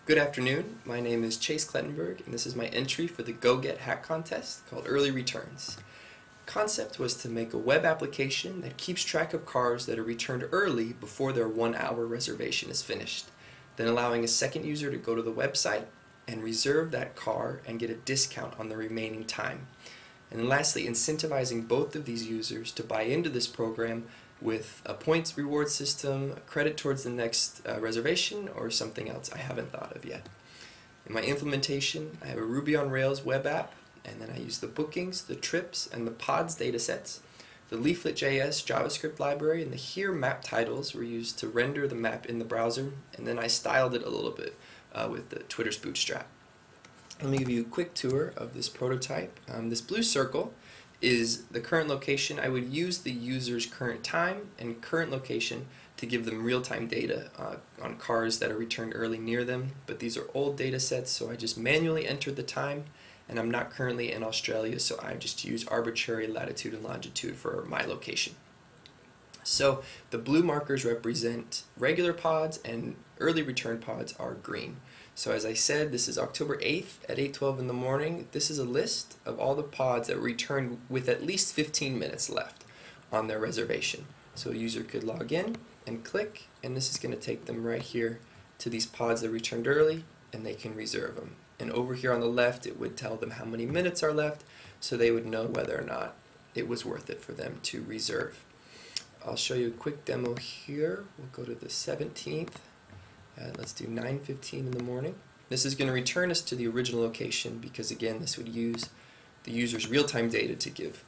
Good afternoon, my name is Chase Clettenberg and this is my entry for the GoGet hack contest called Early Returns. Concept was to make a web application that keeps track of cars that are returned early before their 1 hour reservation is finished, then allowing a second user to go to the website and reserve that car and get a discount on the remaining time. And then lastly, incentivizing both of these users to buy into this program with a points reward system, credit towards the next reservation, or something else I haven't thought of yet. In my implementation, I have a Ruby on Rails web app, and then I use the bookings, the trips, and the pods datasets. The Leaflet.js JavaScript library and the here map titles were used to render the map in the browser, and then I styled it a little bit with the Twitter's Bootstrap. Let me give you a quick tour of this prototype. This blue circle is the current location. I would use the user's current time and current location to give them real-time data on cars that are returned early near them, but these are old data sets, so I just manually entered the time, and I'm not currently in Australia, so I just use arbitrary latitude and longitude for my location. So the blue markers represent regular pods and early return pods are green. So as I said, this is October 8th at 8:12 in the morning. This is a list of all the pods that were returned with at least 15 minutes left on their reservation. So a user could log in and click, and this is going to take them right here to these pods that returned early, and they can reserve them. And over here on the left, it would tell them how many minutes are left, so they would know whether or not it was worth it for them to reserve. I'll show you a quick demo here. We'll go to the 17th. Let's do 9:15 in the morning. This is going to return us to the original location because, again, this would use the user's real-time data to give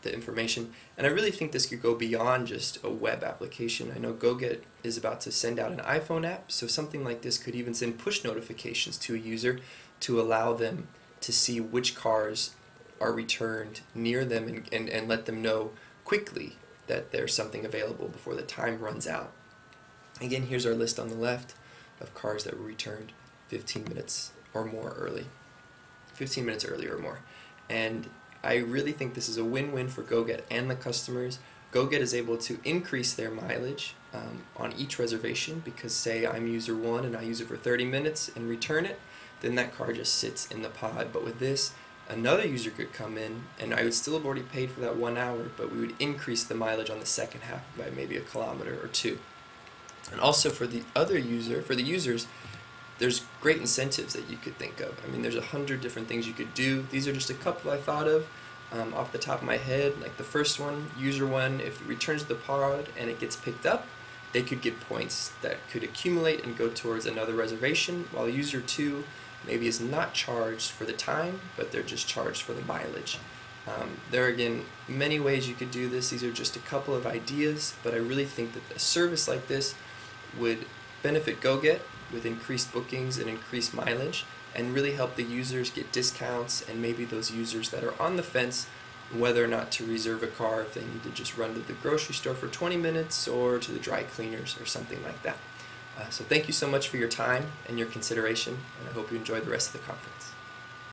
the information. And I really think this could go beyond just a web application. I know GoGet is about to send out an iPhone app, so something like this could even send push notifications to a user to allow them to see which cars are returned near them and let them know quickly that there's something available before the time runs out. Again, here's our list on the left of cars that were returned 15 minutes or more early. 15 minutes early or more. And I really think this is a win-win for GoGet and the customers. GoGet is able to increase their mileage on each reservation because, say, I'm user 1 and I use it for 30 minutes and return it, then that car just sits in the pod. But with this, another user could come in and I would still have already paid for that 1 hour, but we would increase the mileage on the second half by maybe a kilometer or 2. And also for the users, there's great incentives that you could think of. I mean, there's 100 different things you could do. These are just a couple I thought of off the top of my head. Like the first one, user 1, if it returns the pod and it gets picked up, they could get points that could accumulate and go towards another reservation, while user 2 maybe is not charged for the time, but they're just charged for the mileage. There are, again, many ways you could do this. These are just a couple of ideas, but I really think that a service like this would benefit GoGet with increased bookings and increased mileage, and really help the users get discounts, and maybe those users that are on the fence whether or not to reserve a car if they need to just run to the grocery store for 20 minutes or to the dry cleaners or something like that. So thank you so much for your time and your consideration, and I hope you enjoy the rest of the conference.